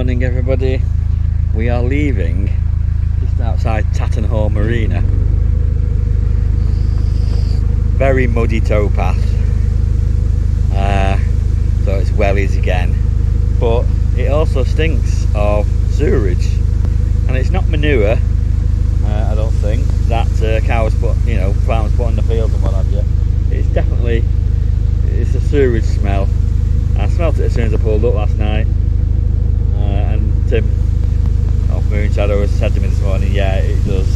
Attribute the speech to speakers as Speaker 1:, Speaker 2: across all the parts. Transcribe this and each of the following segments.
Speaker 1: morning, everybody. We are leaving just outside Tattenhall Marina. Very muddy towpath, so it's wellies again, but it also stinks of sewerage, and it's not manure. I don't think that cows put, farmers put on the fields and what have you. It's a sewerage smell. I smelt it as soon as I pulled up last night, and Tim off Moonshadow has said to me this morning, yeah, it does.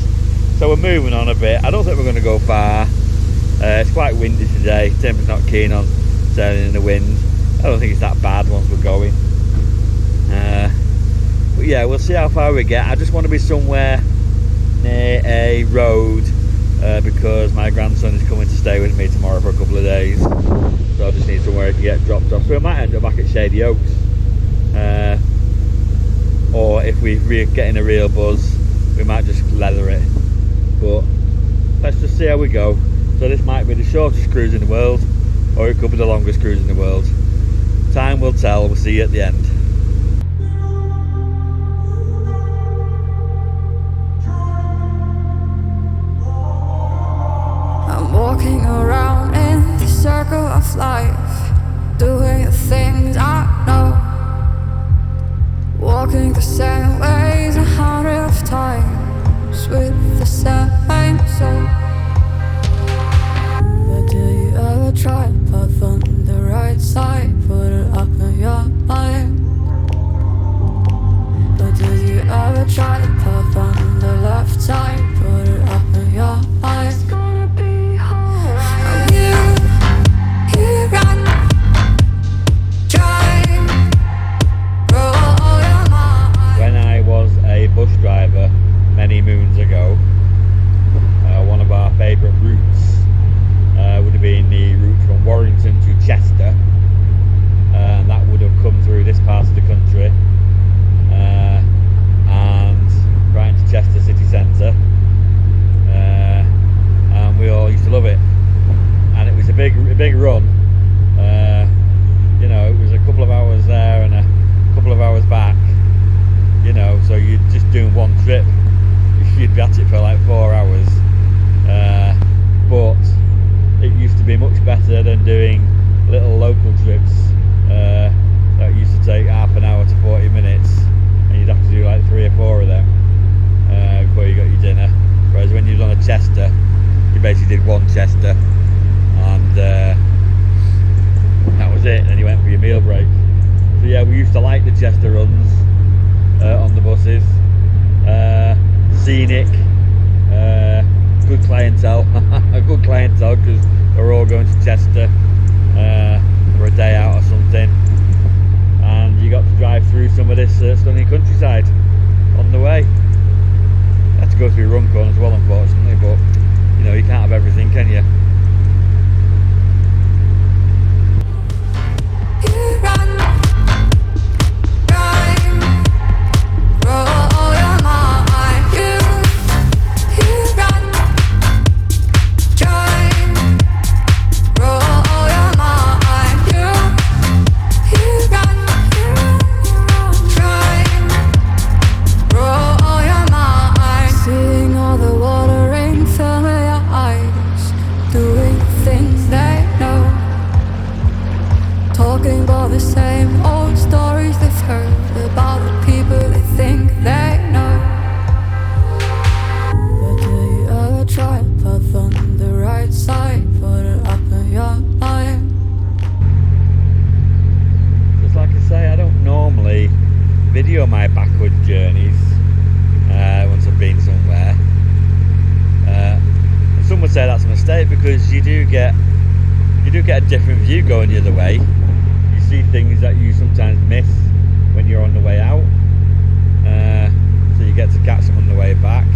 Speaker 1: So we're moving on a bit. I don't think we're going to go far. It's quite windy today. Tim's not keen on sailing in the wind. I don't think it's that bad once we're going. But yeah, we'll see how far we get. I just want to be somewhere near a road because my grandson is coming to stay with me tomorrow for a couple of days. So I just need somewhere to get dropped off. So we might end up back at Shady Oaks. Or if we're getting a real buzz, we might just leather it. But let's just see how we go. So this might be the shortest cruise in the world, or it could be the longest cruise in the world. Time will tell. We'll see you at the end.
Speaker 2: I'm walking around in the circle of life, doing the things I know, walking the same ways 100 times with the same soul. But do you ever try to path on the right side, put it up in your mind? But do you ever try to path on the left side, put it up in your mind? It's gonna be alright. And you run, drive, roll your mind.
Speaker 1: When I was a bus driver many moons ago, one of our favourite routes would have been the route from Warrington to Chester, and that would have come through this part of the country and right into Chester city centre, and we all used to love it, and it was a big run. It was a couple of hours there and a couple of hours back, so you're just doing one trip. You'd be at it for like 4 hours, but it used to be much better than doing little local trips that used to take half an hour to 40 minutes, and you'd have to do like 3 or 4 of them before you got your dinner. Whereas when you was on a Chester, you basically did one Chester, and that was it. And then you went for your meal break. So yeah, we used to like the Chester runs on the buses. Scenic, good clientele, a good clientele, because we're all going to Chester for a day out or something, and you got to drive through some of this stunning countryside on the way. Had to go through Runcorn as well, unfortunately, but you can't have everything, can you? Video my backward journeys once I've been somewhere. Some would say that's a mistake, because you do get a different view going the other way. You see things that you sometimes miss when you're on the way out, so you get to catch them on the way back.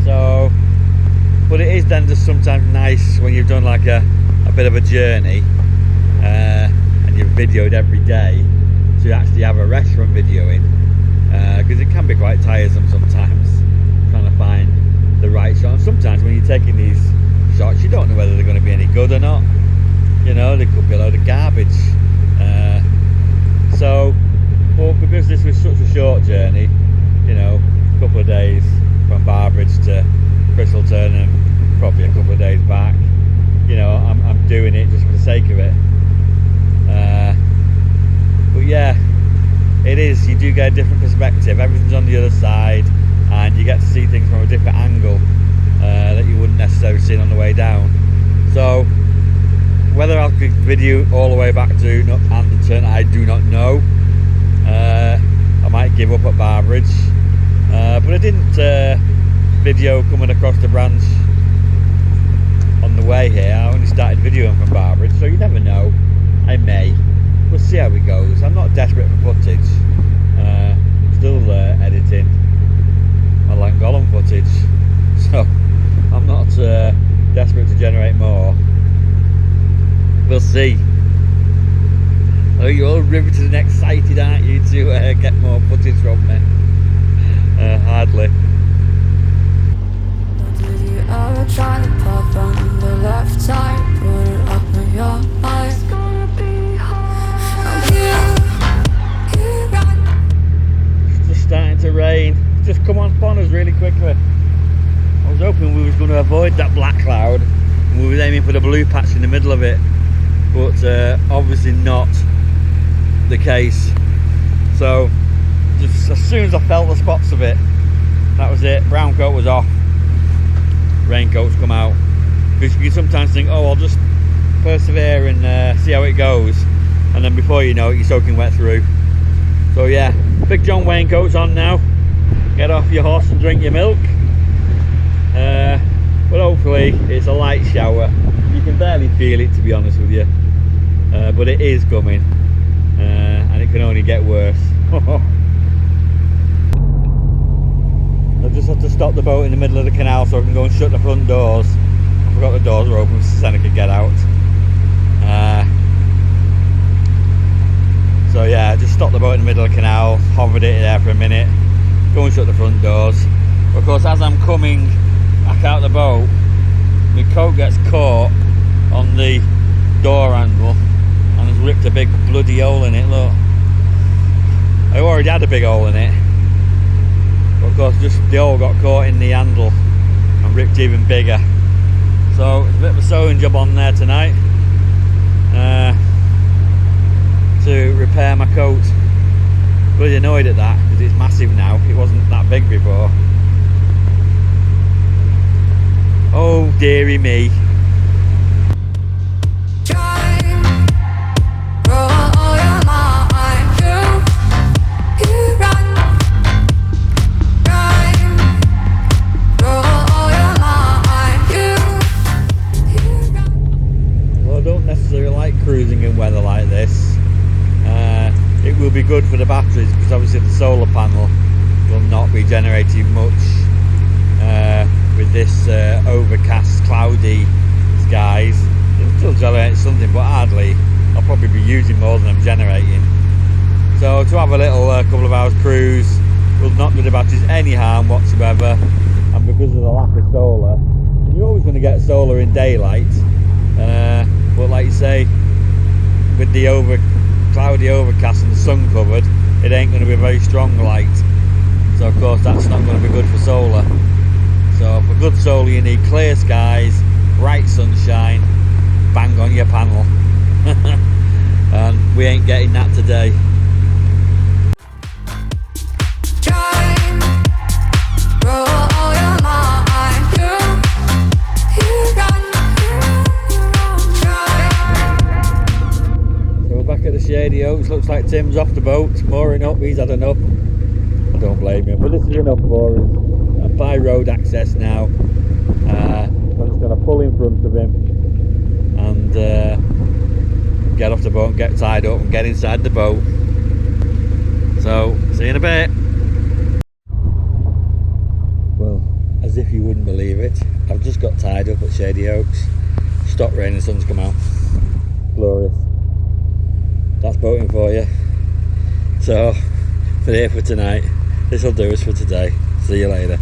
Speaker 1: So, but it is then just sometimes nice when you've done like a bit of a journey and you've videoed every day, to actually have a rest from videoing, because it can be quite tiresome sometimes trying to find the right shot. And sometimes when you're taking these shots, you don't know whether they're going to be any good or not. They could be a load of garbage. So, but because this doing it just for the sake of it. But yeah, it is. You do get a different perspective. Everything's on the other side, and you get to see things from a different angle that you wouldn't necessarily see on the way down. So whether I'll video all the way back to Anderton, I do not know. I might give up at Barbridge, but I didn't video coming across the branch on the way here. I only started videoing from Barbridge, so you never know. I may. We'll see how it goes. I'm not desperate for footage. Still editing my Llangollen footage, so I'm not desperate to generate more. We'll see. Oh, you're all riveted and excited, aren't you, to get more footage from me? Hardly.
Speaker 2: Did you ever try to pop on the left side? Put it up in your eyes. It's gonna be hard. You run.
Speaker 1: It's just starting to rain. It's just come upon us really quickly. I was hoping we was going to avoid that black cloud, and we were aiming for the blue patch in the middle of it, but obviously not the case. So just as soon as I felt the spots of it, that was it. Brown coat was off, raincoats come out, because you can sometimes think, oh, I'll just persevere and see how it goes, and then before you know it, you're soaking wet through. So yeah, Big John raincoat's on now. Get off your horse and drink your milk. But hopefully it's a light shower. You can barely feel it, to be honest with you, but it is coming, and it can only get worse. I just had to stop the boat in the middle of the canal so I can go and shut the front doors. I forgot the doors were open so Senna could get out. So yeah, I just stopped the boat in the middle of the canal, hovered it there for a minute, go and shut the front doors. Of course, as I'm coming back out the boat, my coat gets caught on the door handle and has ripped a big bloody hole in it. Look, I already had a big hole in it, but of course just the hole got caught in the handle and ripped even bigger. So it's a bit of a sewing job on there tonight to repair my coat. Bloody annoyed at that because it's massive now. It wasn't that big before. Oh dearie me. Well, I don't necessarily like cruising in weather like this. It will be good for the batteries because obviously the solar panel will not be generating much with this overcast, cloudy skies. It'll still generate something, but hardly. I'll probably be using more than I'm generating. So to have a little couple of hours cruise will not do the batteries any harm whatsoever, and because of the lack of solar, you're always going to get solar in daylight, but like you say, with the cloudy overcast and the sun covered, it ain't going to be a very strong light. So of course that's not going to be good for solar. So for good solar you need clear skies, bright sunshine, bang on your panel. And we ain't getting that today. So we're back at the Shady Oaks. Looks like Tim's off the boat, mooring up. He's had enough. I don't blame him, but this is enough for us. By road access now. I'm just going to pull in front of him and get off the boat and get tied up and get inside the boat. So, see you in a bit. Well, as if you wouldn't believe it, I've just got tied up at Shady Oaks. Stopped raining, the sun's come out. Glorious. That's boating for you. So, we're here for tonight. This'll do us for today. See you later.